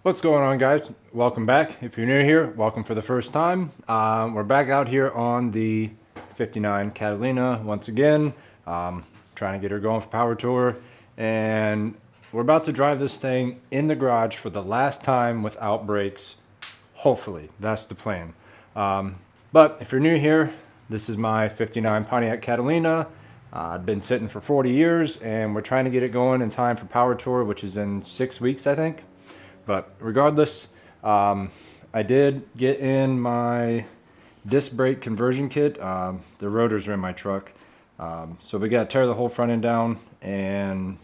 What's going on, guys? Welcome back. If you're new here, welcome for the first time. We're back out here on the 59 Catalina once again, trying to get her going for power tour, and we're about to drive this thing in the garage for the last time without brakes. Hopefully, that's the plan. But if you're new here, this is my 59 Pontiac Catalina. I've been sitting for 40 years, and we're trying to get it going in time for power tour, which is in 6 weeks, I think. But regardless, I did get in my disc brake conversion kit. The rotors are in my truck. So we got to tear the whole front end down and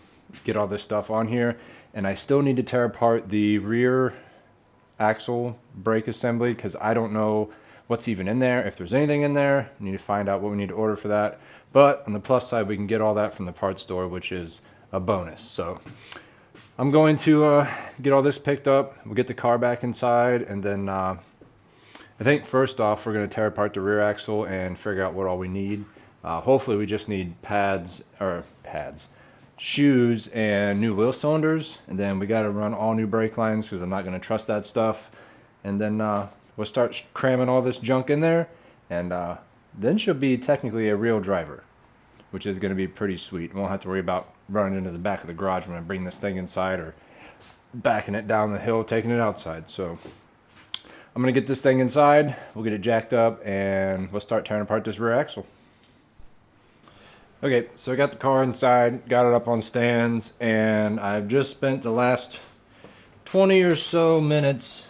get all this stuff on here. And I still need to tear apart the rear axle brake assembly because I don't know what's even in there. If there's anything in there, I need to find out what we need to order for that. But on the plus side, we can get all that from the parts store, which is a bonus. So I'm going to get all this picked up. We'll get the car back inside, and then I think first off we're going to tear apart the rear axle and figure out what all we need. Hopefully we just need shoes and new wheel cylinders, and then we got to run all new brake lines because I'm not going to trust that stuff. And then we'll start cramming all this junk in there, and then she'll be technically a real driver, which is going to be pretty sweet. We won't have to worry about running into the back of the garage when I bring this thing inside or backing it down the hill, taking it outside. So I'm going to get this thing inside, we'll get it jacked up, and we'll start tearing apart this rear axle. Okay, so I got the car inside, got it up on stands, and I've just spent the last 20 or so minutes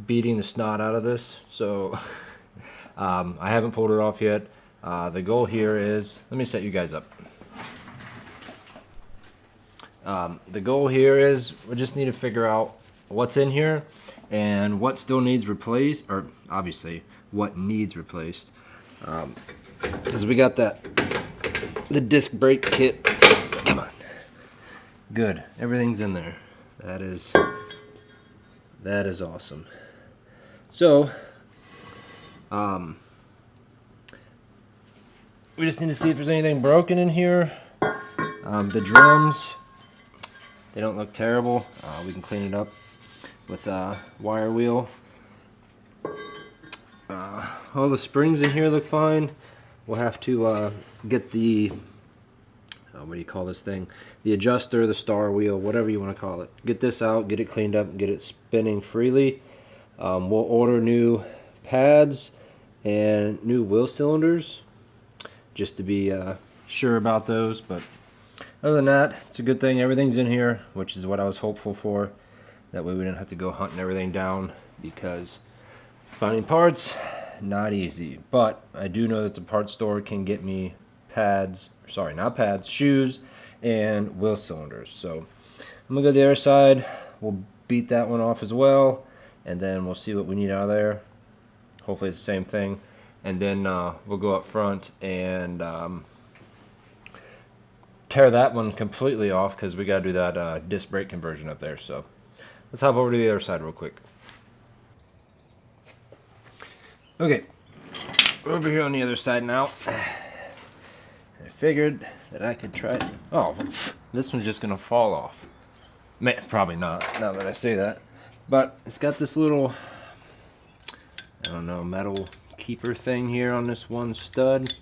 beating the snot out of this. So I haven't pulled it off yet. The goal here is, let me set you guys up. The goal here is we just need to figure out what's in here and what still needs replaced, or obviously what needs replaced. Because we got the disc brake kit. Come on. Good. Everything's in there. That is awesome. So, we just need to see if there's anything broken in here. The drums, they don't look terrible. We can clean it up with a wire wheel. All the springs in here look fine. We'll have to get the, what do you call this thing? The adjuster, the star wheel, whatever you want to call it. Get this out, get it cleaned up, and get it spinning freely. We'll order new pads and new wheel cylinders, just to be sure about those. But other than that, it's a good thing everything's in here, which is what I was hopeful for. That way we didn't have to go hunting everything down, because finding parts, not easy. But I do know that the parts store can get me shoes and wheel cylinders. So I'm gonna go to the other side, we'll beat that one off as well, and then we'll see what we need out of there. Hopefully it's the same thing. And then we'll go up front and tear that one completely off, because we got to do that disc brake conversion up there. So let's hop over to the other side real quick. Okay, we're over here on the other side now. I figured that I could try it. Oh, this one's just going to fall off. Probably not, now that I say that. But it's got this little, I don't know, metal keeper thing here on this one stud.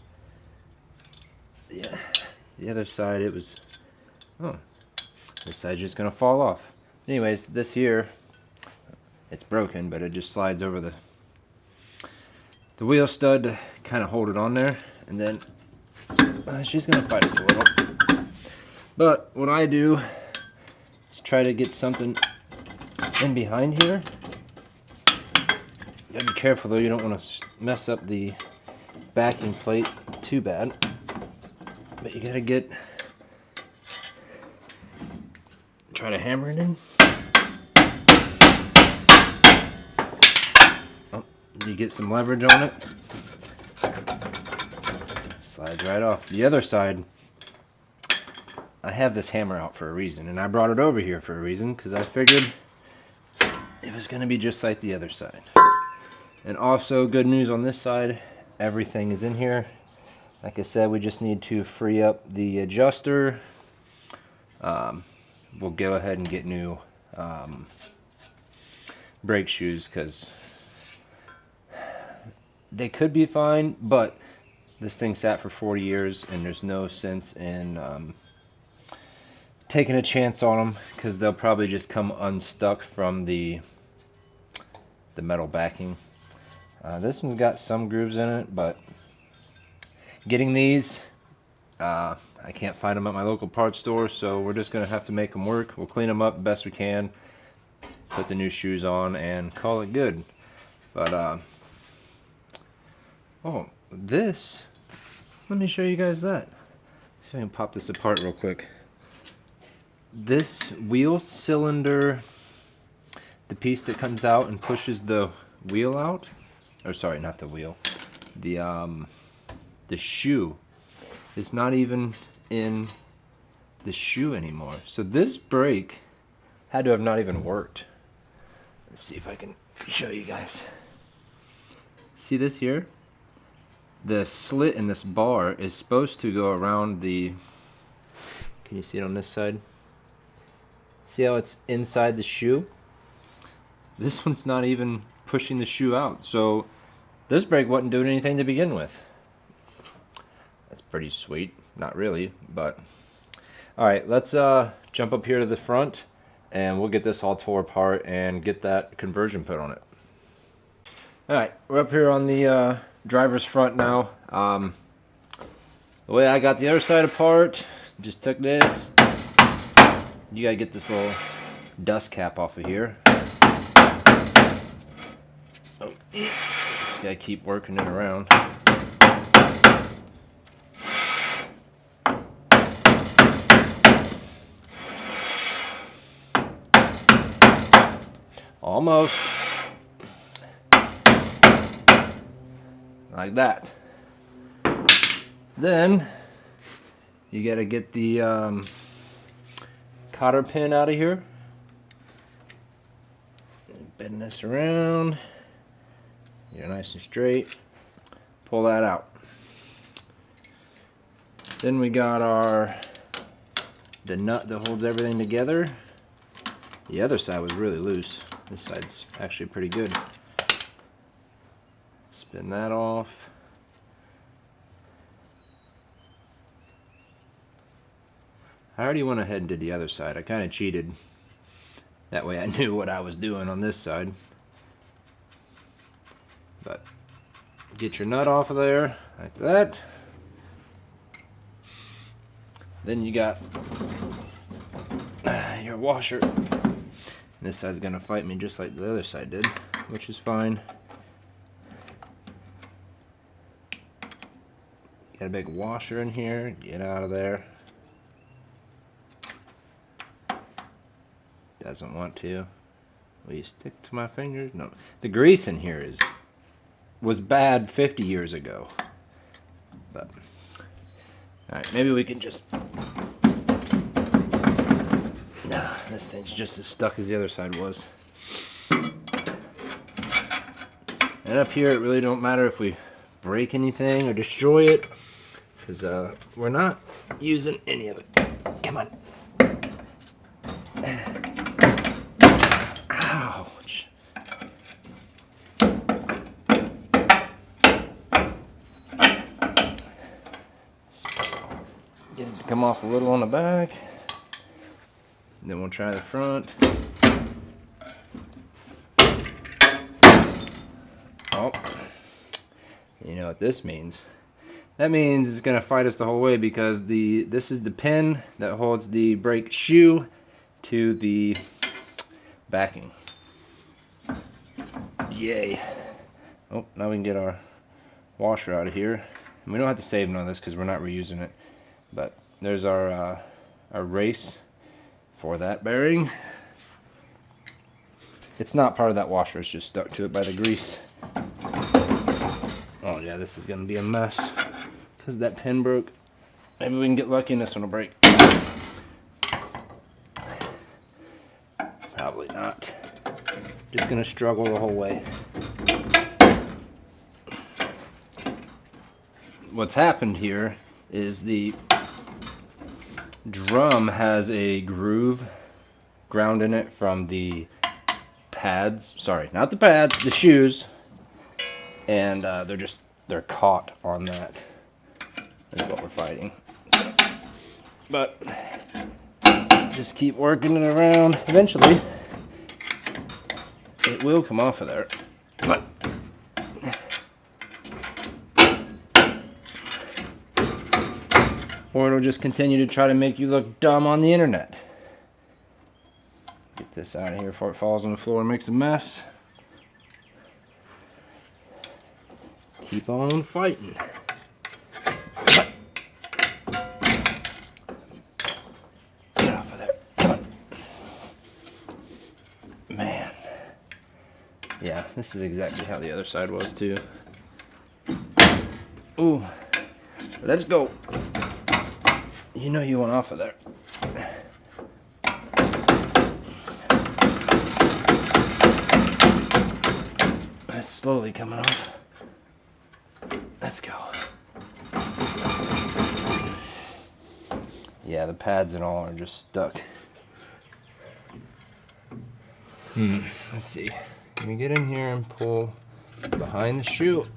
Yeah, the other side it was, this side's just gonna fall off. Anyways, this here, it's broken, but it just slides over the wheel stud to kind of hold it on there. And then she's gonna fight us a little, but what I do is try to get something in behind here. You gotta be careful though, you don't want to mess up the backing plate too bad. But you gotta try to hammer it in. Oh, you get some leverage on it. Slides right off. The other side, I have this hammer out for a reason, and I brought it over here for a reason, because I figured it was gonna be just like the other side. And also, good news on this side, everything is in here. Like I said, we just need to free up the adjuster. We'll go ahead and get new brake shoes, because they could be fine, but this thing sat for 40 years and there's no sense in taking a chance on them, because they'll probably just come unstuck from the metal backing. This one's got some grooves in it, but getting these, I can't find them at my local parts store, so we're just gonna have to make them work. We'll clean them up the best we can, put the new shoes on, and call it good. But oh, this, let me show you guys that. See if I can pop this apart real quick. This wheel cylinder, the piece that comes out and pushes the wheel out, or sorry, not the wheel, the shoe is not even in the shoe anymore. So this brake had to have not even worked. Let's see if I can show you guys. See this here? The slit in this bar is supposed to go around the, can you see it on this side? See how it's inside the shoe? This one's not even pushing the shoe out. So this brake wasn't doing anything to begin with. That's pretty sweet. Not really, but alright, let's jump up here to the front and we'll get this all tore apart and get that conversion put on it. Alright, we're up here on the driver's front now. The way I got the other side apart, just took this. You gotta get this little dust cap off of here. Oh, just gotta keep working it around. Almost. Like that. Then you gotta get the cotter pin out of here. Bend this around. Get it nice and straight. Pull that out. Then we got the nut that holds everything together. The other side was really loose. This side's actually pretty good. Spin that off. I already went ahead and did the other side. I kind of cheated. That way I knew what I was doing on this side. But get your nut off of there, like that. Then you got your washer. This side's gonna fight me just like the other side did, which is fine. Got a big washer in here, get out of there. Doesn't want to. Will you stick to my fingers? No. The grease in here was bad 50 years ago. But alright, maybe we can just, nah, this thing's just as stuck as the other side was. And up here it really don't matter if we break anything or destroy it, because we're not using any of it. Come on. Ouch. Get it to come off a little on the back. Then we'll try the front. Oh, you know what this means? That means it's gonna fight us the whole way, because this is the pin that holds the brake shoe to the backing. Yay. Oh, now we can get our washer out of here. And we don't have to save none of this because we're not reusing it. But there's our race for that bearing. It's not part of that washer, it's just stuck to it by the grease. Oh yeah, this is gonna be a mess because that pin broke. Maybe we can get lucky and this one will break. Probably not. Just gonna struggle the whole way. What's happened here is the drum has a groove ground in it from the pads. Sorry, not the pads, the shoes. And they're caught on that. That's what we're fighting. So, but just keep working it around. Eventually, it will come off of there. But or it'll just continue to try to make you look dumb on the internet. Get this out of here before it falls on the floor and makes a mess. Keep on fighting. Get off of there. Come on. Man. Yeah, this is exactly how the other side was too. Ooh. Let's go. You know you want off of there. It's slowly coming off. Let's go. Yeah, the pads and all are just stuck. Let's see. Let me get in here and pull behind the shoe.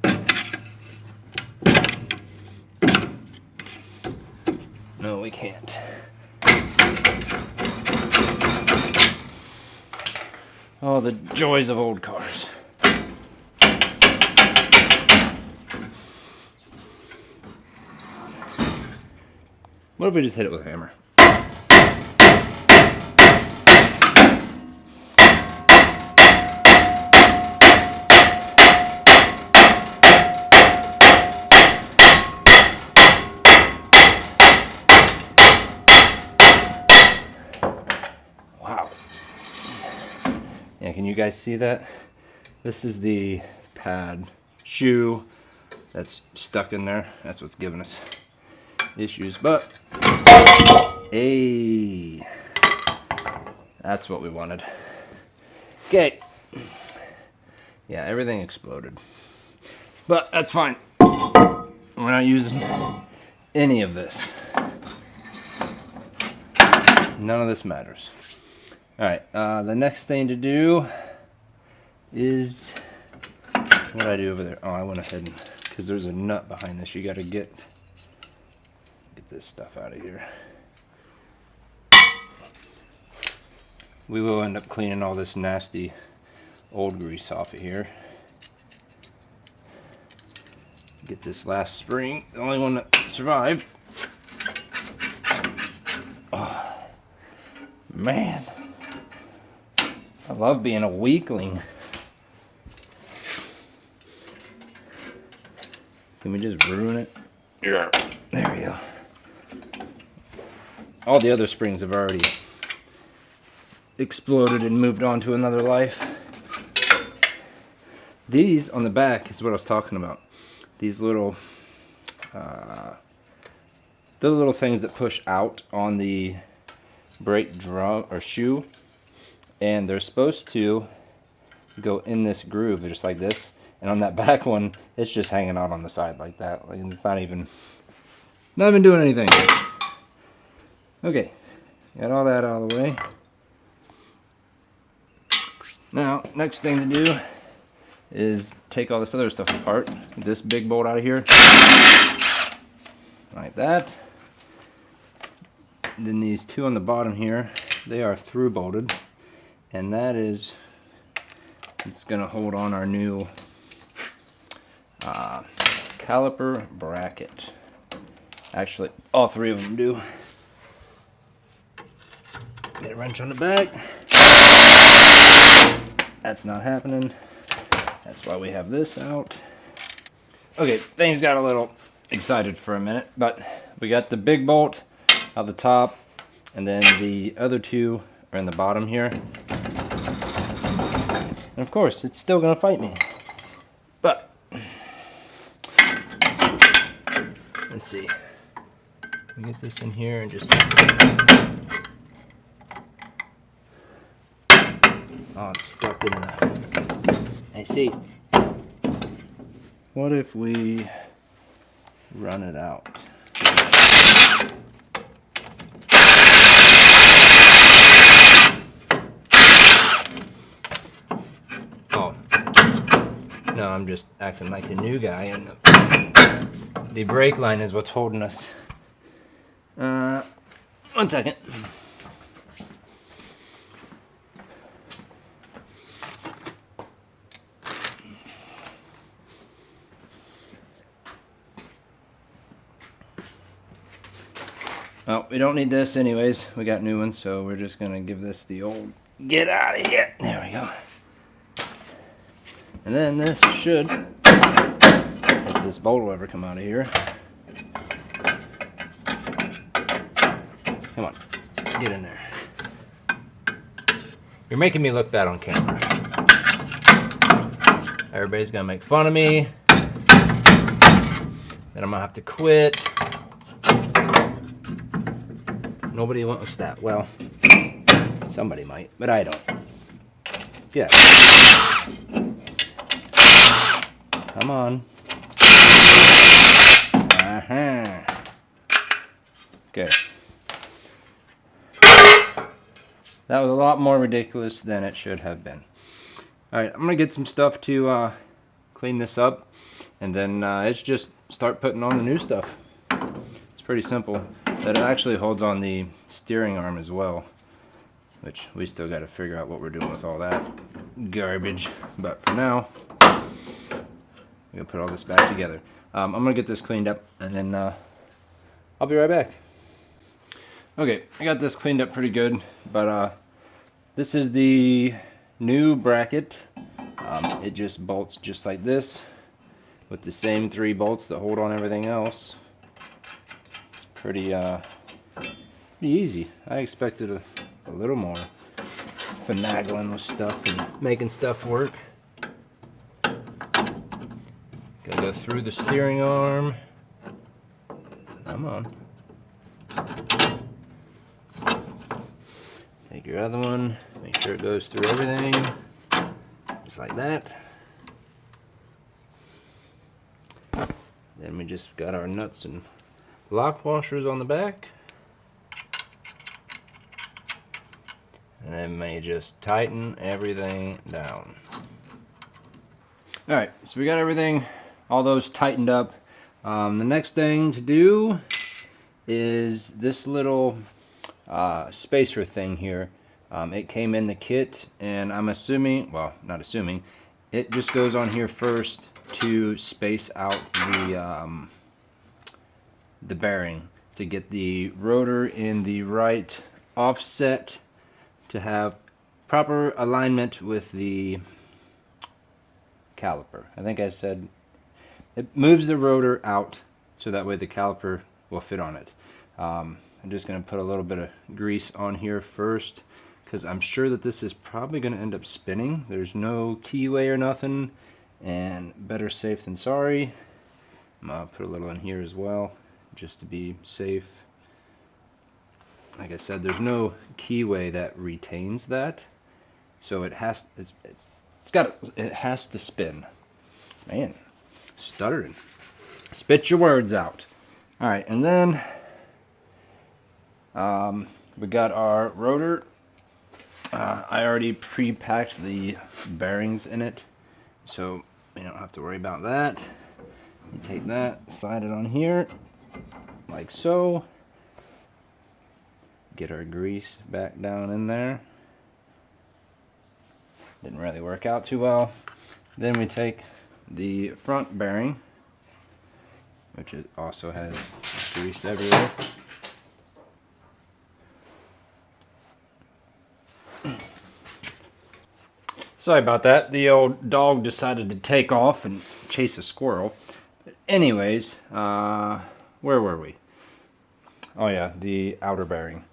No, we can't. Oh, the joys of old cars. What if we just hit it with a hammer? Wow. Yeah, can you guys see that? This is the pad shoe that's stuck in there. That's what's giving us issues, but hey, that's what we wanted. Okay. Yeah, everything exploded, but that's fine. We're not using any of this. None of this matters. All right, the next thing to do is, what did I do over there? Oh, I went ahead and, because there's a nut behind this, you got to get this stuff out of here. We will end up cleaning all this nasty old grease off of here. Get this last spring, the only one that survived. Oh, man, I love being a weakling. Can we just ruin it? Yeah, there we go. All the other springs have already exploded and moved on to another life. These on the back is what I was talking about. These little, the little things that push out on the brake drum or shoe, and they're supposed to go in this groove just like this. And on that back one, it's just hanging out on the side like that. Like it's not even doing anything. Okay, got all that out of the way. Now, next thing to do is take all this other stuff apart. This big bolt out of here, like that. Then these two on the bottom here, they are through bolted, and that is, it's gonna hold on our new caliper bracket. Actually, all three of them do. Get a wrench on the back. That's not happening. That's why we have this out. Okay, things got a little excited for a minute, but we got the big bolt at the top, and then the other two are in the bottom here. And of course, it's still gonna fight me. But let's see. We get this in here and just, oh, it's stuck in the, I see. What if we run it out? No, I'm just acting like a new guy, and the brake line is what's holding us. 1 second. Well, we don't need this anyways. We got new ones, so we're just gonna give this the old get out of here. There we go. And then this should, if this bolt will ever come out of here. Come on, get in there. You're making me look bad on camera. Everybody's gonna make fun of me. Then I'm gonna have to quit. Nobody wants that. Well, somebody might, but I don't. Yeah. Come on. Uh-huh. Okay. That was a lot more ridiculous than it should have been. Alright, I'm gonna get some stuff to clean this up, and then it's just start putting on the new stuff. It's pretty simple. That actually holds on the steering arm as well, which we still got to figure out what we're doing with all that garbage. But for now, we're gonna put all this back together. I'm gonna get this cleaned up, and then I'll be right back. Okay, I got this cleaned up pretty good, but this is the new bracket. It just bolts just like this, with the same 3 bolts that hold on everything else. Pretty easy. I expected a little more finagling with stuff and making stuff work. Gotta go through the steering arm. Come on. Take your other one. Make sure it goes through everything. Just like that. Then we just got our nuts and lock washers on the back, and then we just tighten everything down. Alright, so we got everything, all those tightened up. The next thing to do is this little spacer thing here. It came in the kit, and I'm assuming, well, not assuming, it just goes on here first to space out the bearing, to get the rotor in the right offset, to have proper alignment with the caliper. I think I said it moves the rotor out so that way the caliper will fit on it. I'm just going to put a little bit of grease on here first, because I'm sure that this is probably going to end up spinning. There's no keyway or nothing, and better safe than sorry. I'm going to put a little in here as well, just to be safe. Like I said, there's no keyway that retains that, so it has to spin. Man, stuttering. Spit your words out. All right, and then we got our rotor. I already pre-packed the bearings in it, so we don't have to worry about that. You take that, slide it on here, like so. Get our grease back down in there. Didn't really work out too well. Then we take the front bearing, which it also has grease everywhere. Sorry about that. The old dog decided to take off and chase a squirrel. But anyways, where were we? Oh yeah, the outer bearing.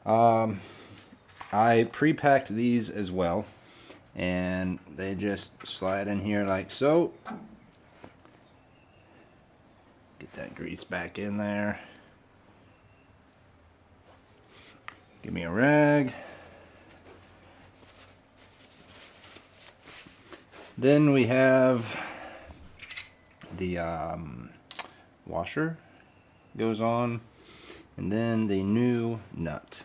I pre-packed these as well, and they just slide in here like so. Get that grease back in there. Give me a rag. Then we have the washer goes on, and then the new nut.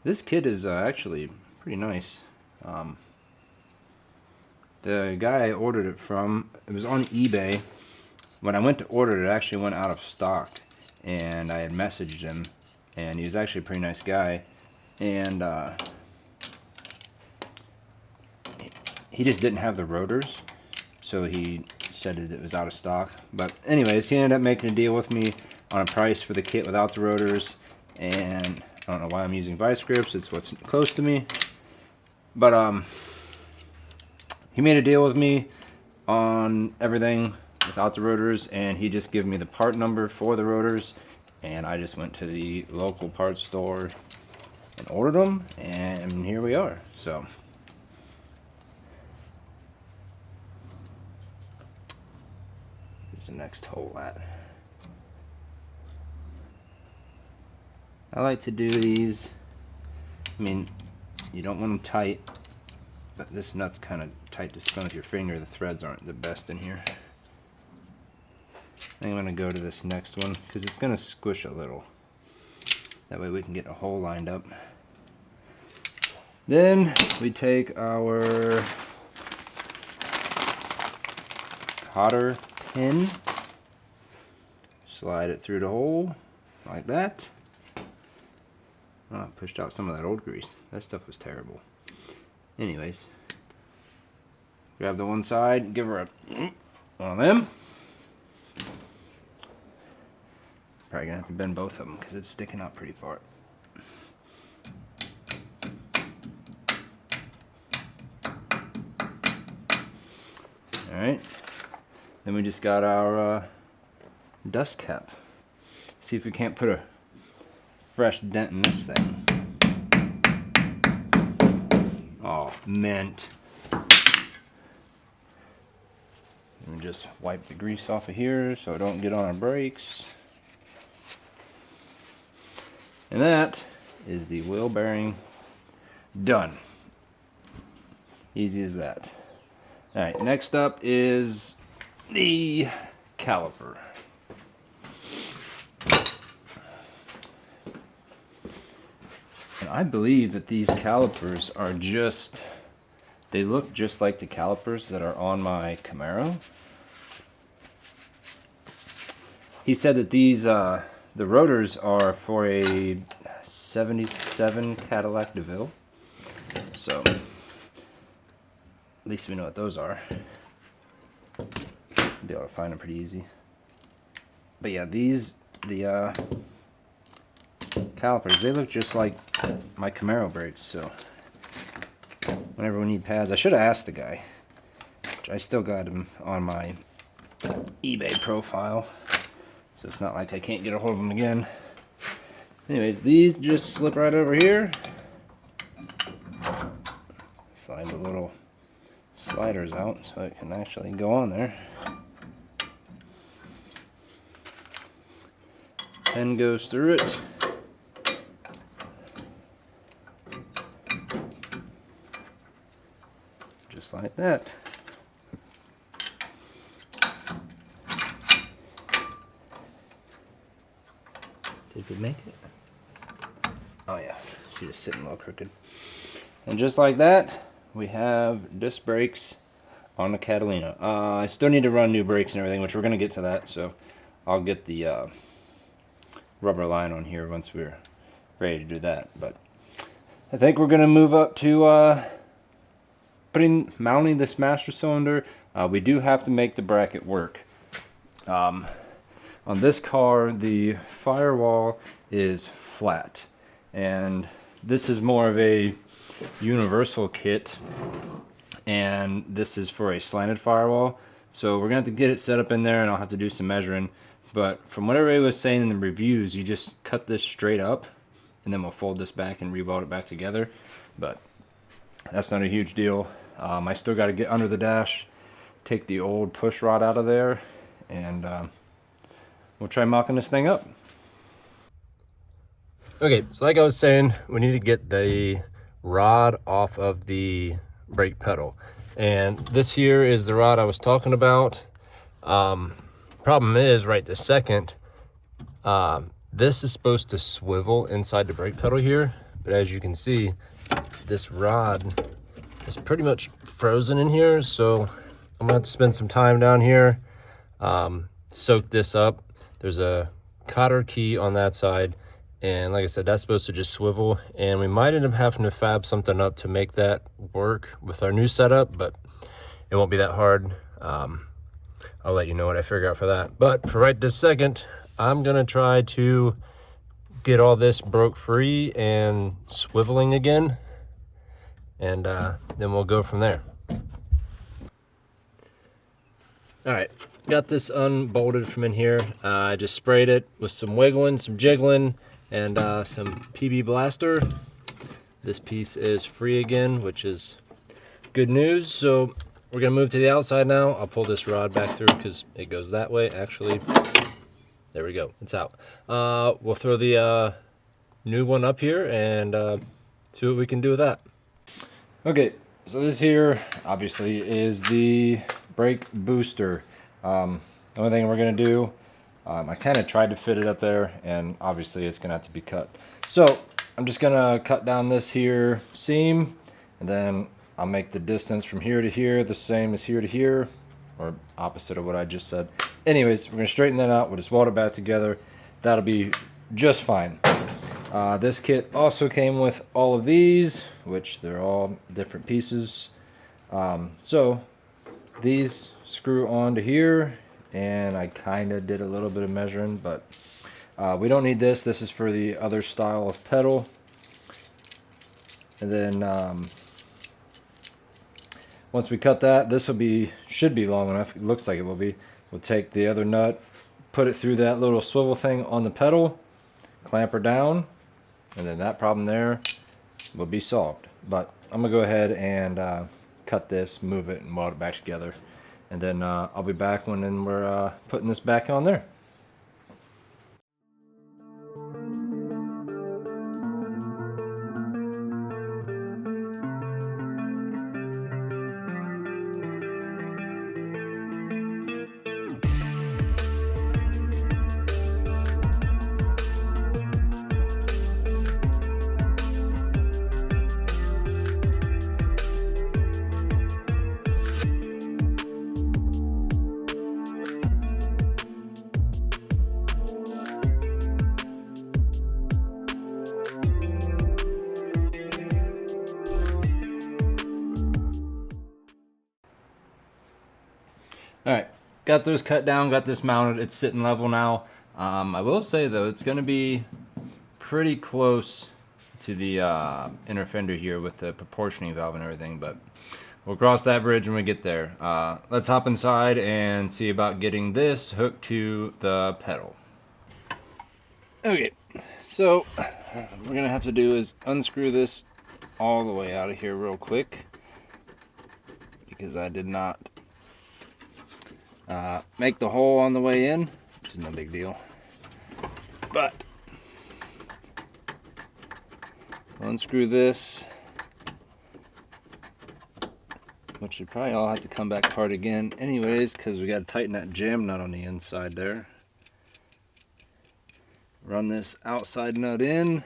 This kit is actually pretty nice. The guy I ordered it from, it was on eBay. When I went to order it, it actually went out of stock. And I had messaged him, and he was actually a pretty nice guy. And he just didn't have the rotors, so he said that it was out of stock. But anyways, he ended up making a deal with me on a price for the kit without the rotors. And I don't know why I'm using vice grips, it's what's close to me. But he made a deal with me on everything without the rotors, and he just gave me the part number for the rotors, and I just went to the local parts store and ordered them, and here we are. So here's the next hole at. I like to do these, I mean, you don't want them tight, but this nut's kind of tight to spin with your finger. The threads aren't the best in here. I'm going to go to this next one because it's going to squish a little. That way we can get a hole lined up. Then we take our cotter pin, slide it through the hole like that. Oh, I pushed out some of that old grease. That stuff was terrible. Anyways, grab the one side, give her one of them. Probably gonna have to bend both of them because it's sticking out pretty far. Alright, then we just got our dust cap. See if we can't put a fresh dent in this thing. Oh, mint. And just wipe the grease off of here so it don't get on our brakes. And that is the wheel bearing done. Easy as that. Alright, next up is the caliper. And I believe that these calipers are just, they look just like the calipers that are on my Camaro. He said that these, the rotors are for a 77 Cadillac DeVille. So, at least we know what those are. Be able to find them pretty easy. But yeah, these, the calipers, they look just like my Camaro brakes. So, whenever we need pads, I should have asked the guy. Which I still got him on my eBay profile. So it's not like I can't get a hold of them again. Anyways, these just slip right over here. Slide the little sliders out so it can actually go on there. Pen goes through it. Just like that. Did we make it? Oh yeah, she's just sitting a little crooked. And just like that, we have disc brakes on the Catalina. I still need to run new brakes and everything, which we're going to get to that. So I'll get the rubber line on here once we're ready to do that. But I think we're going to move up to mounting this master cylinder. We do have to make the bracket work. On this car, the firewall is flat, and this is more of a universal kit, and this is for a slanted firewall. So we're going to have to get it set up in there, and I'll have to do some measuring. But from what everybody was saying in the reviews, you just cut this straight up, and then we'll fold this back and re-weld it back together. But that's not a huge deal. I still got to get under the dash, take the old push rod out of there, and we'll try mocking this thing up. Okay, so like I was saying, we need to get the rod off of the brake pedal. And this here is the rod I was talking about. Problem is, right this second, this is supposed to swivel inside the brake pedal here. But as you can see, this rod is pretty much frozen in here, so I'm gonna have to spend some time down here, soak this up. There's a cotter key on that side, and like I said, that's supposed to just swivel, and we might end up having to fab something up to make that work with our new setup, but it won't be that hard. I'll let you know what I figure out for that. But for right this second, I'm gonna try to get all this broke free and swiveling again, and then we'll go from there. All right, got this unbolted from in here. I just sprayed it with some wiggling, some jiggling, and some PB Blaster. This piece is free again, which is good news. So we're gonna move to the outside now. I'll pull this rod back through because it goes that way. Actually, there we go, it's out. We'll throw the new one up here and see what we can do with that. Okay, so this here obviously is the brake booster. The only thing we're gonna do, I kind of tried to fit it up there, and obviously it's gonna have to be cut. So I'm just gonna cut down this here seam, and then I'll make the distance from here to here the same as here to here, or opposite of what I just said. Anyways, we're gonna straighten that out. We'll just weld it back together. That'll be just fine. This kit also came with all of these, which they're all different pieces. So these screw onto here, and I kind of did a little bit of measuring, but we don't need this. This is for the other style of pedal. And then once we cut that, this will should be long enough. It looks like it will be. We'll take the other nut, put it through that little swivel thing on the pedal, clamp her down, and then that problem there will be solved. But I'm gonna go ahead and cut this, move it, and weld it back together. And then I'll be back when we're putting this back on there. All right, got those cut down, got this mounted. It's sitting level now. I will say though, it's gonna be pretty close to the inner fender here with the proportioning valve and everything, but we'll cross that bridge when we get there. Let's hop inside and see about getting this hooked to the pedal. Okay, so what we're gonna have to do is unscrew this all the way out of here real quick, because I did not make the hole on the way in, which is no big deal. But unscrew this, which we probably all have to come back apart again anyways, because we got to tighten that jam nut on the inside there. Run this outside nut in,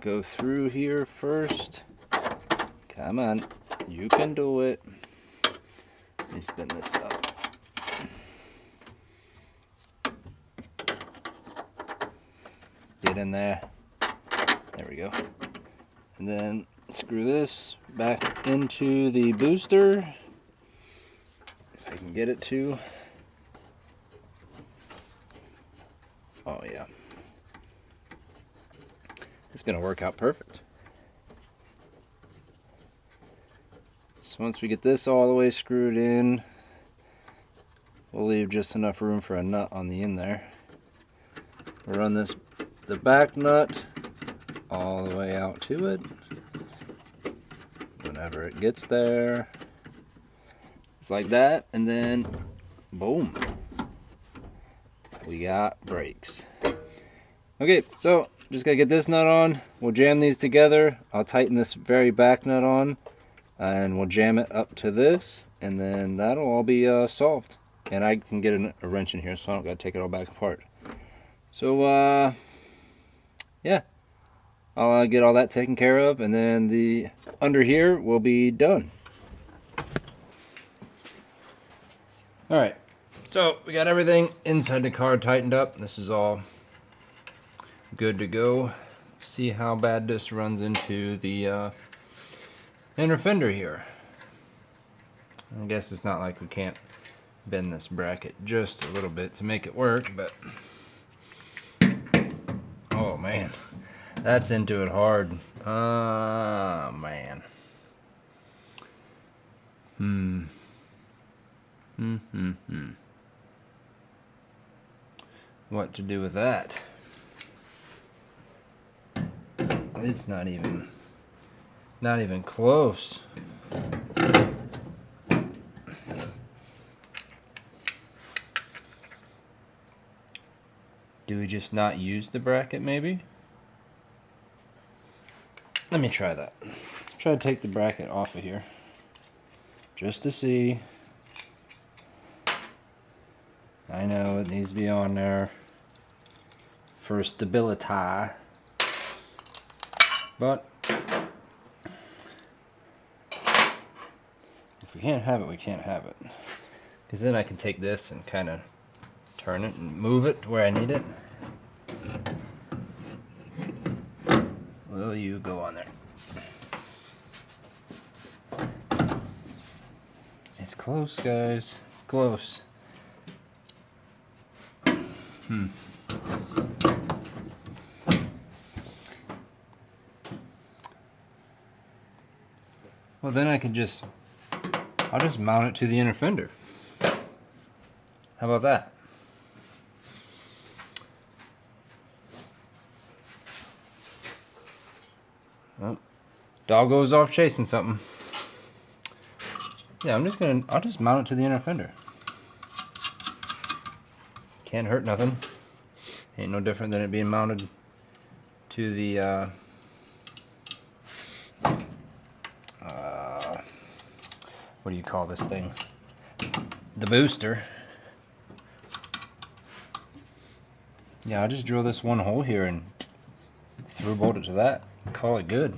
go through here first. Come on, you can do it. Let me spin this up. Get in there. There we go. And then screw this back into the booster, if I can get it to. Oh yeah. It's gonna work out perfect. So once we get this all the way screwed in, we'll leave just enough room for a nut on the end there. We'll run the back nut all the way out to it. Whenever it gets there, it's like that, and then boom, we got brakes. Okay, so just gotta get this nut on. We'll jam these together. I'll tighten this very back nut on, and we'll jam it up to this, and then that'll all be solved. And I can get a wrench in here, so I don't gotta take it all back apart. So yeah, I'll get all that taken care of, and then the under here will be done. All right, so we got everything inside the car tightened up. This is all good to go. See how bad this runs into the inner fender here. I guess it's not like we can't bend this bracket just a little bit to make it work, but oh man, that's into it hard. Man. What to do with that? It's not even close. Do we just not use the bracket maybe? Let me try that. Try to take the bracket off of here just to see. I know it needs to be on there for stability, but if we can't have it, we can't have it. Because then I can take this and kind of turn it and move it where I need it. Will you go on there? It's close, guys. It's close. Well, then I'll just mount it to the inner fender. How about that? Well, dog goes off chasing something. Yeah, I'll just mount it to the inner fender. Can't hurt nothing. Ain't no different than it being mounted to the what do you call this thing? The booster. Yeah, I'll just drill this one hole here and through bolt it to that. Call it good.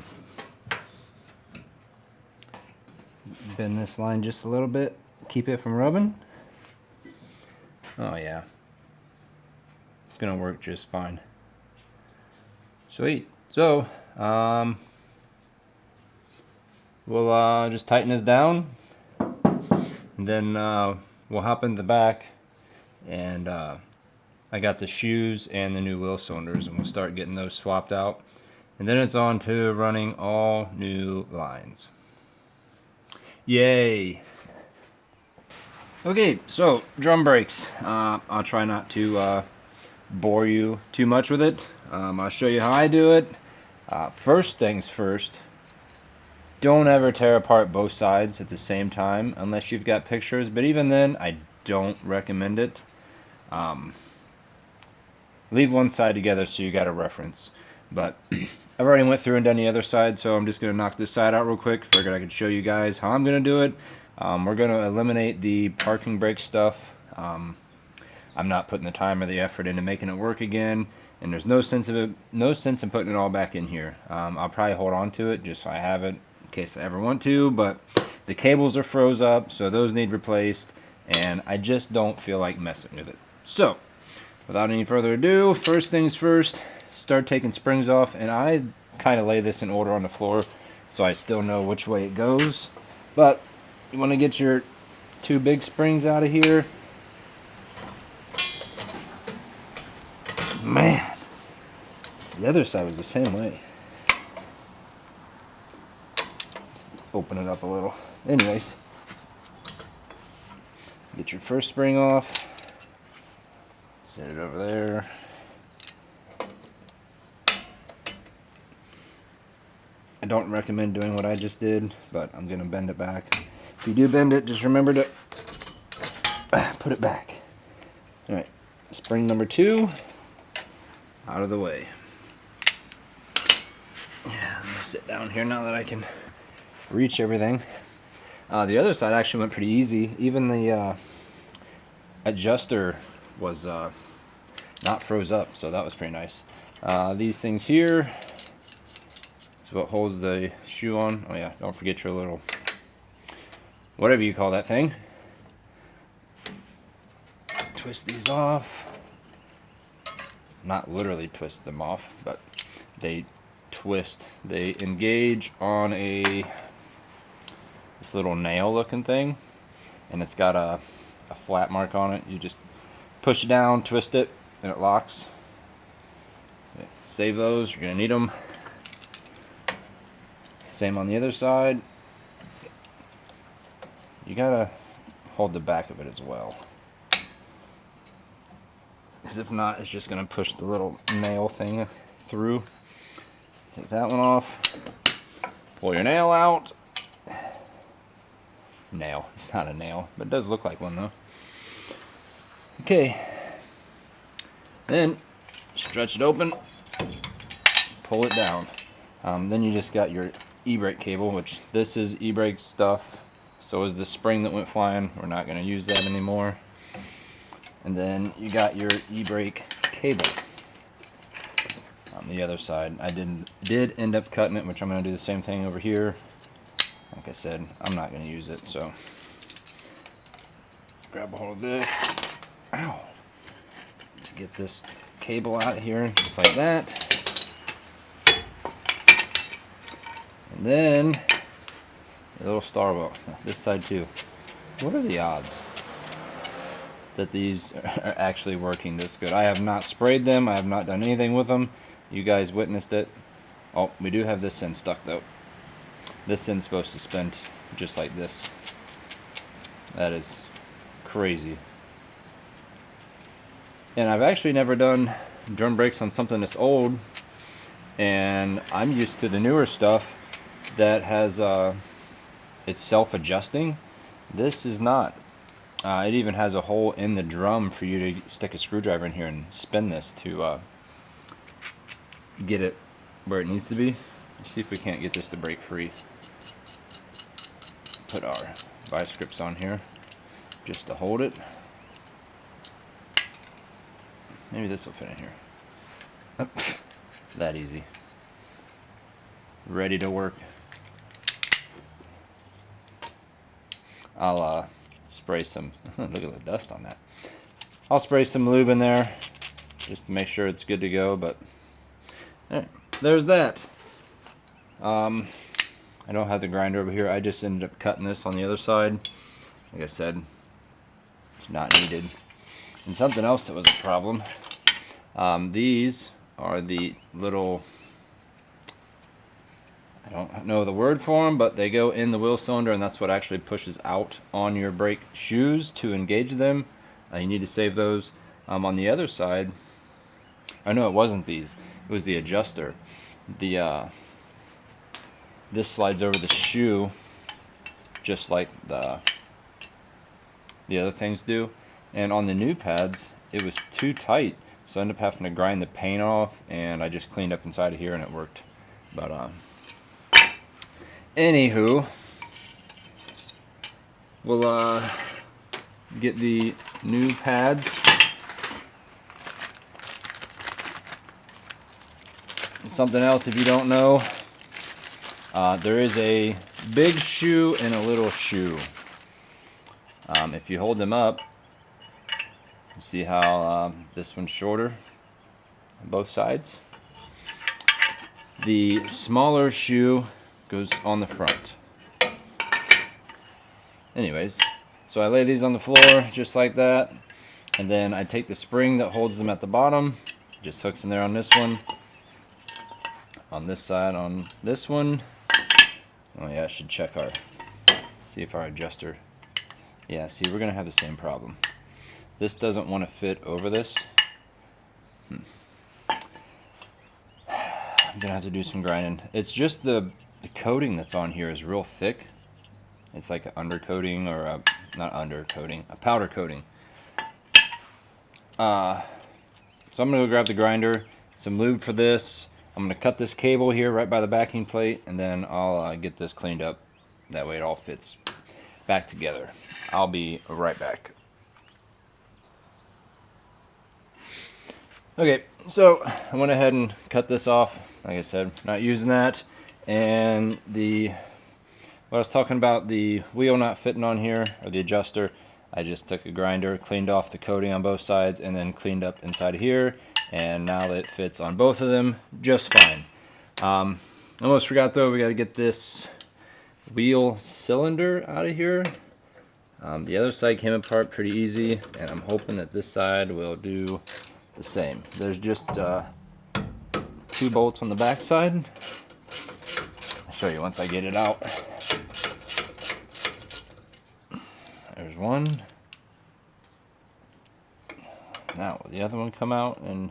Bend this line just a little bit. Keep it from rubbing. Oh yeah. It's gonna work just fine. Sweet. So, we'll just tighten this down. And then we'll hop in the back, and I got the shoes and the new wheel cylinders, and we'll start getting those swapped out. And then it's on to running all new lines. Yay! Okay, so drum brakes. I'll try not to bore you too much with it. I'll show you how I do it. First things first. Don't ever tear apart both sides at the same time unless you've got pictures, but even then I don't recommend it. Leave one side together so you got a reference. But I've already went through and done the other side, so I'm just going to knock this side out real quick. Figured I could show you guys how I'm going to do it. We're going to eliminate the parking brake stuff. I'm not putting the time or the effort into making it work again, and there's no sense in putting it all back in here. I'll probably hold on to it just so I have it in case I ever want to, but the cables are froze up, so those need replaced, and I just don't feel like messing with it. So, without any further ado, first things first, start taking springs off, and I kind of lay this in order on the floor so I still know which way it goes. But you want to get your two big springs out of here. Man, the other side was the same way. Let's open it up a little. Anyways, get your first spring off. Set it over there. I don't recommend doing what I just did, but I'm going to bend it back. If you do bend it, just remember to put it back. Alright, spring number 2 out of the way. Yeah, I'm going to sit down here now that I can reach everything. The other side actually went pretty easy. Even the adjuster was not froze up, so that was pretty nice. These things here, what holds the shoe on. Oh yeah, don't forget your little, whatever you call that thing. Twist these off. Not literally twist them off, but they twist. They engage on this little nail looking thing, and it's got a flat mark on it. You just push it down, twist it, and it locks. Okay, save those, you're gonna need them. Same on the other side. You gotta hold the back of it as well, because if not, it's just gonna push the little nail thing through. Take that one off. Pull your nail out. Nail. It's not a nail, but it does look like one though. Okay. Then stretch it open. Pull it down. Then you just got your e-brake cable, which this is e-brake stuff. So is the spring that went flying. We're not going to use that anymore. And then you got your e-brake cable on the other side. I did end up cutting it, which I'm going to do the same thing over here. Like I said, I'm not going to use it, so grab a hold of this. Ow! Get this cable out here, just like that. And then a little star bolt. This side too. What are the odds that these are actually working this good? I have not sprayed them. I have not done anything with them. You guys witnessed it. Oh, we do have this end stuck though. This end's supposed to spin just like this. That is crazy. And I've actually never done drum brakes on something this old, and I'm used to the newer stuff that has it's self-adjusting. This is not. It even has a hole in the drum for you to stick a screwdriver in here and spin this to get it where it needs to be. Let's see if we can't get this to break free. Put our vice grips on here just to hold it. Maybe this will fit in here. Oh, that easy. Ready to work. I'll spray some, look at the dust on that. I'll spray some lube in there just to make sure it's good to go, but right, there's that. I don't have the grinder over here. I just ended up cutting this on the other side. Like I said, it's not needed. And something else that was a problem. These are the little, I don't know the word for them, but they go in the wheel cylinder, and that's what actually pushes out on your brake shoes to engage them. You need to save those. On the other side, I know it wasn't these. It was the adjuster. This slides over the shoe just like the other things do. And on the new pads, it was too tight, so I ended up having to grind the paint off, and I just cleaned up inside of here and it worked. But anywho, we'll get the new pads. And something else, if you don't know, there is a big shoe and a little shoe. If you hold them up, you see how this one's shorter on both sides. The smaller shoe goes on the front. Anyways, so I lay these on the floor just like that, and then I take the spring that holds them at the bottom, just hooks in there on this one, on this side, on this one. Oh yeah, I should check see if our adjuster, yeah, see, we're gonna have the same problem. This doesn't want to fit over this. I'm gonna have to do some grinding. It's just the coating that's on here is real thick. It's like an undercoating, or not undercoating, a powder coating. So I'm gonna go grab the grinder, some lube for this. I'm gonna cut this cable here right by the backing plate, and then I'll get this cleaned up. That way it all fits back together. I'll be right back. Okay, so I went ahead and cut this off. Like I said, not using that. And what I was talking about, the wheel not fitting on here, or the adjuster, I just took a grinder, cleaned off the coating on both sides, and then cleaned up inside of here, and now it fits on both of them just fine. Almost forgot though, we got to get this wheel cylinder out of here. The other side came apart pretty easy, and I'm hoping that this side will do the same. There's just 2 bolts on the back side. I'll show you once I get it out. There's one. Now will the other one come out and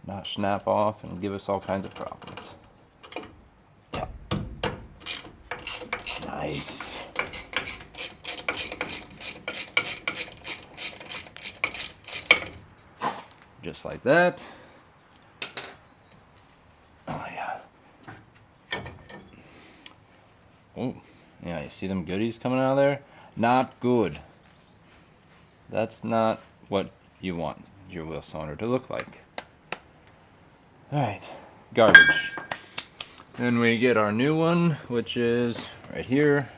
not snap off and give us all kinds of problems? Yep. Nice. Just like that. Oh yeah. Oh, yeah, you see them goodies coming out of there? Not good. That's not what you want your wheel cylinder to look like. Alright, garbage. Then we get our new one, which is right here.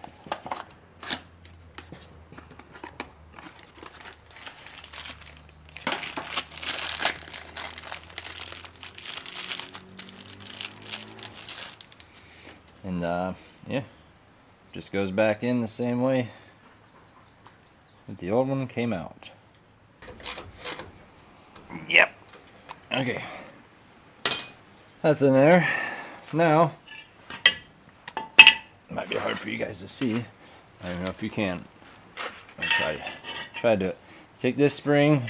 And yeah, just goes back in the same way that the old one came out. Yep. Okay. That's in there. Now, it might be hard for you guys to see. I don't know if you can. I'll try to take this spring.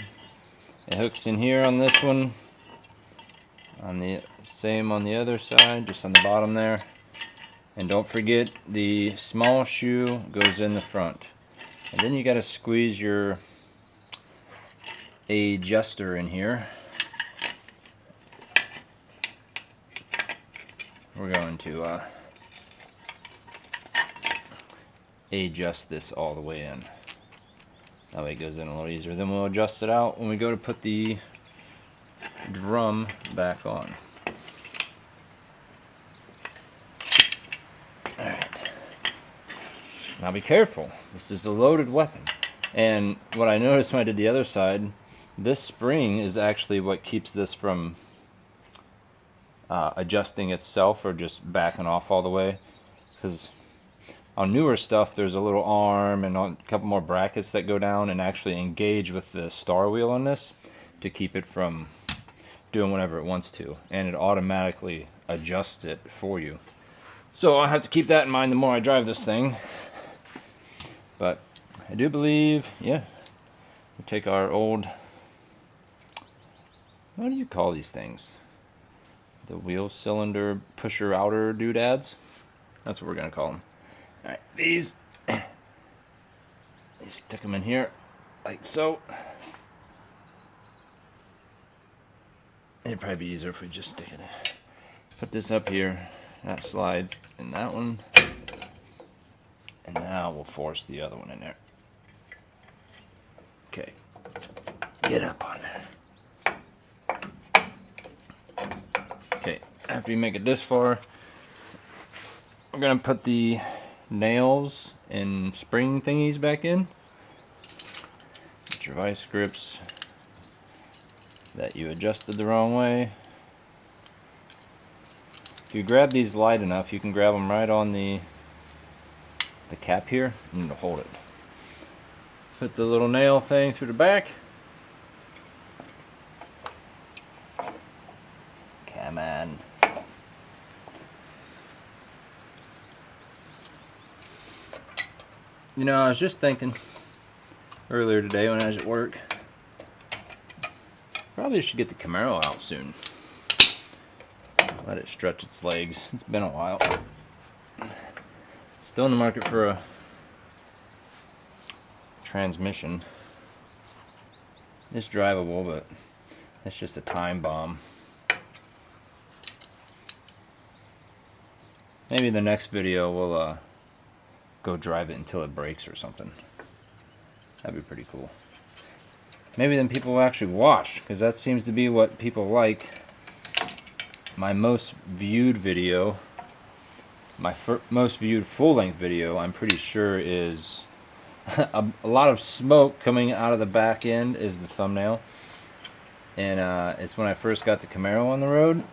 It hooks in here on this one. On the same on the other side, just on the bottom there. And don't forget, the small shoe goes in the front. And then you got to squeeze your adjuster in here. We're going to adjust this all the way in. That way it goes in a little easier. Then we'll adjust it out when we go to put the drum back on. Alright. Now be careful. This is a loaded weapon. And what I noticed when I did the other side, this spring is actually what keeps this from adjusting itself or just backing off all the way. Because on newer stuff, there's a little arm and a couple more brackets that go down and actually engage with the star wheel on this to keep it from doing whatever it wants to. And it automatically adjusts it for you. So I'll have to keep that in mind the more I drive this thing. But I do believe, yeah, we take our old, what do you call these things? The wheel cylinder pusher outer doodads? That's what we're going to call them. Alright, these, you stick them in here like so. It'd probably be easier if we just stick it in. Put this up here, that slides in that one. And now we'll force the other one in there. Okay, get up on there. Okay, after you make it this far, we're gonna put the nails and spring thingies back in. Get your vice grips that you adjusted the wrong way. If you grab these light enough, you can grab them right on the cap here and it'll hold it. Put the little nail thing through the back. Come on. You know, I was just thinking earlier today when I was at work, probably should get the Camaro out soon. Let it stretch its legs. It's been a while. Still in the market for a transmission. It's drivable, but it's just a time bomb. Maybe the next video we'll go drive it until it breaks or something. That'd be pretty cool. Maybe then people will actually watch, because that seems to be what people like. My most viewed video my most viewed full-length video, I'm pretty sure, is a lot of smoke coming out of the back end is the thumbnail. And it's when I first got the Camaro on the road,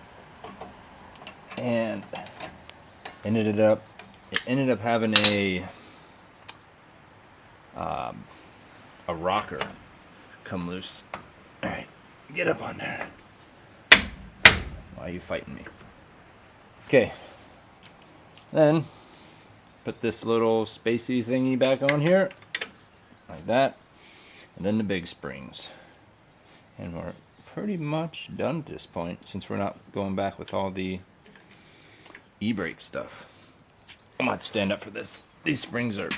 and it ended up having a rocker come loose. All right, get up on there. Why are you fighting me? Okay. Then put this little spacey thingy back on here, like that, and then the big springs. And we're pretty much done at this point, since we're not going back with all the e-brake stuff. I'm gonna have to stand up for this. These springs are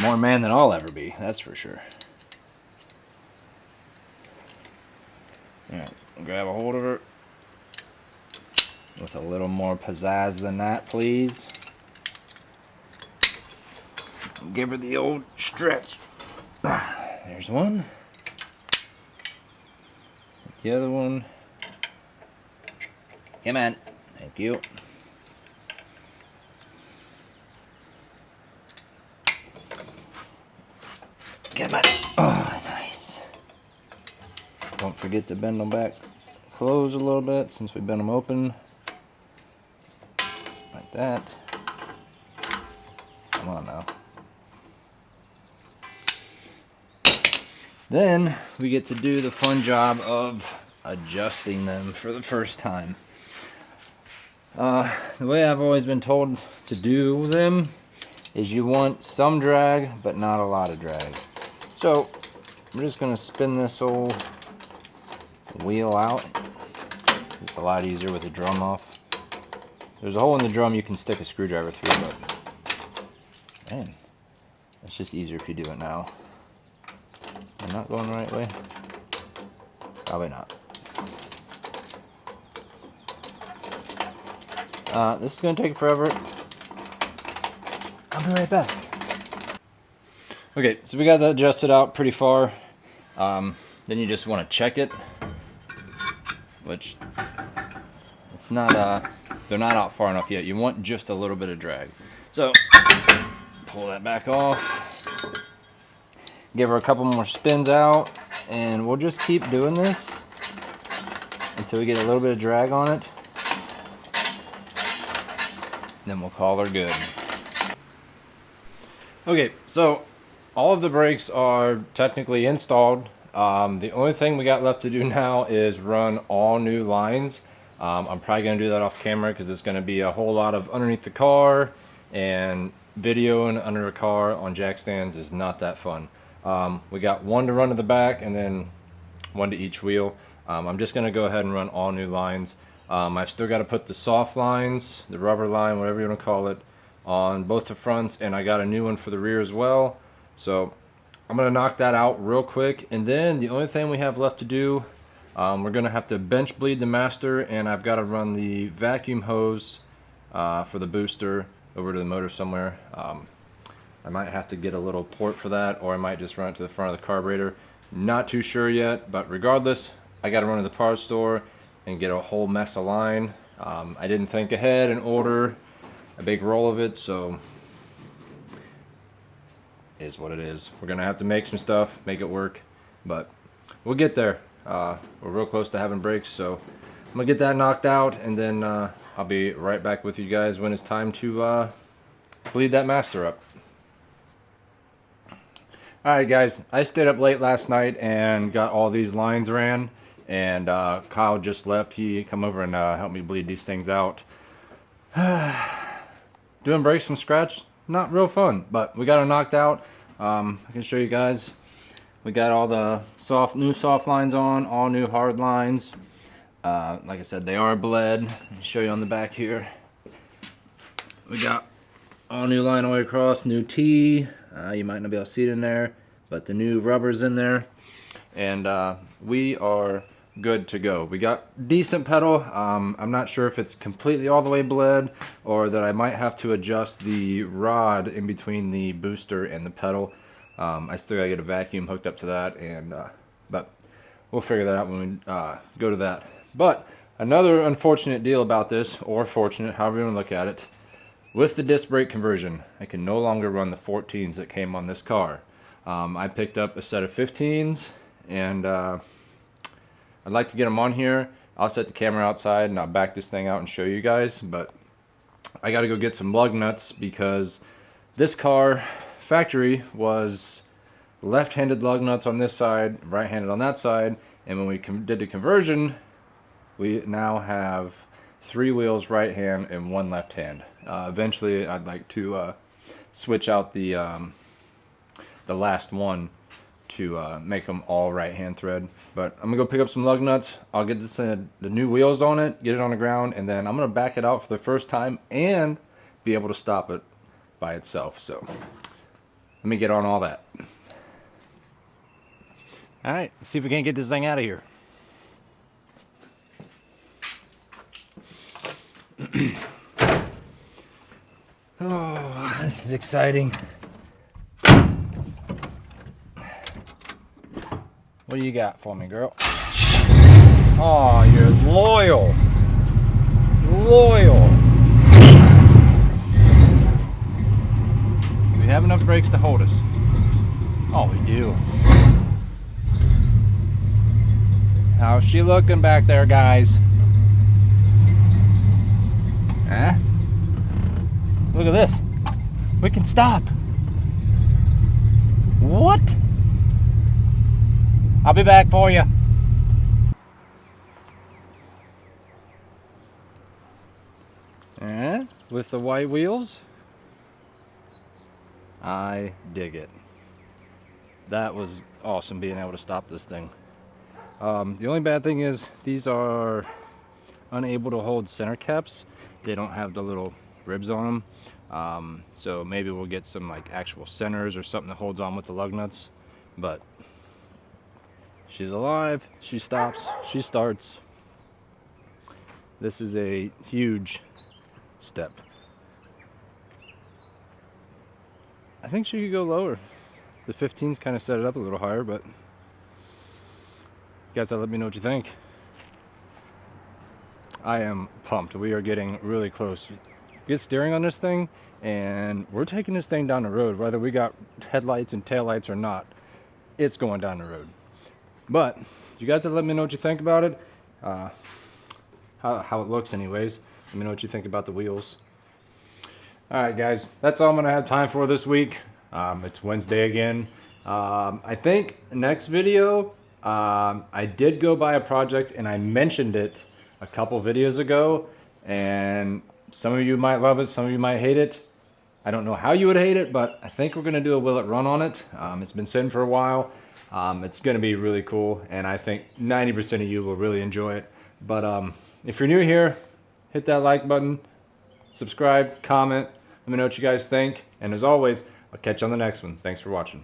more man than I'll ever be, that's for sure. Alright, grab a hold of her with a little more pizzazz than that, please. Give her the old stretch. There's one. The other one. Come on. Thank you. Come on. Oh, nice. Don't forget to bend them back close a little bit since we bent them open. Like that. Come on now. Then we get to do the fun job of adjusting them for the first time. The way I've always been told to do them is you want some drag, but not a lot of drag. So I'm just going to spin this old wheel out. It's a lot easier with the drum off. There's a hole in the drum you can stick a screwdriver through, but man, it's just easier if you do it now. I'm not going the right way. Probably not. This is going to take forever. I'll be right back. Okay, so we got that adjusted out pretty far. Then you just want to check it, which it's not. They're not out far enough yet. You want just a little bit of drag. So pull that back off. Give her a couple more spins out, and we'll just keep doing this until we get a little bit of drag on it. Then we'll call her good. Okay, so all of the brakes are technically installed. The only thing we got left to do now is run all new lines. I'm probably going to do that off camera because it's going to be a whole lot of underneath the car, and videoing under a car on jack stands is not that fun. We got one to run to the back and then one to each wheel. I'm just going to go ahead and run all new lines. I've still got to put the soft lines, the rubber line, whatever you want to call it, on both the fronts, and I got a new one for the rear as well. So I'm going to knock that out real quick, and then the only thing we have left to do, we're going to have to bench bleed the master, and I've got to run the vacuum hose for the booster over to the motor somewhere. I might have to get a little port for that, or I might just run it to the front of the carburetor. Not too sure yet, but regardless, I got to run to the parts store and get a whole mess of line. I didn't think ahead and order a big roll of it, so it is what it is. We're gonna have to make some stuff, make it work, but we'll get there. We're real close to having brakes, so I'm gonna get that knocked out, and then I'll be right back with you guys when it's time to bleed that master up. Alright guys, I stayed up late last night and got all these lines ran, and Kyle just left. He come over and helped me bleed these things out. Doing brakes from scratch, not real fun, but we got it knocked out. I can show you guys. We got all the new soft lines on, all new hard lines. Like I said, they are bled. I'll show you on the back here. We got all new line all the way across, new T. You might not be able to see it in there, but the new rubber's in there, and we are good to go. We got decent pedal. I'm not sure if it's completely all the way bled, or that I might have to adjust the rod in between the booster and the pedal. I still gotta get a vacuum hooked up to that, and but we'll figure that out when we go to that. But Another unfortunate deal about this, or fortunate, however you want to look at it, with the disc brake conversion, I can no longer run the 14s that came on this car. I picked up a set of 15s, and I'd like to get them on here. I'll set the camera outside and I'll back this thing out and show you guys, but I gotta go get some lug nuts because this car, factory, was left-handed lug nuts on this side, right-handed on that side, and when we did the conversion, we now have 3 wheels right hand and 1 left hand. Eventually, I'd like to switch out the last one to make them all right hand thread. But I'm gonna go pick up some lug nuts. I'll get this the new wheels on it, get it on the ground, and then I'm gonna back it out for the first time and be able to stop it by itself. So let me get on all that. All right, let's see if we can't get this thing out of here. Oh, this is exciting. What do you got for me, girl? Oh, you're loyal. Loyal. Do we have enough brakes to hold us? Oh, we do. How's she looking back there, guys? Huh? Look at this. We can stop. What? I'll be back for you. And with the white wheels, I dig it. That was awesome being able to stop this thing. The only bad thing is these are unable to hold center caps. They don't have the little ribs on them. So maybe we'll get some like actual centers or something that holds on with the lug nuts. But she's alive, she stops, she starts. This is a huge step. I think she could go lower. The 15s kind of set it up a little higher, but you guys let me know what you think. I am pumped. We are getting really close. Get steering on this thing, and we're taking this thing down the road, whether we got headlights and taillights or not. It's going down the road. But you guys let me know what you think about it. How it looks anyways. Let me know what you think about the wheels. Alright guys, that's all I'm going to have time for this week. It's Wednesday again. I think next video, I did go by a project and I mentioned it a couple videos ago, and some of you might love it, some of you might hate it. I don't know how you would hate it, but I think we're going to do a will it run on it. It's been sitting for a while. It's going to be really cool, and I think 90% of you will really enjoy it. But if you're new here, hit that like button, subscribe, comment, let me know what you guys think, and as always, I'll catch you on the next one. Thanks for watching.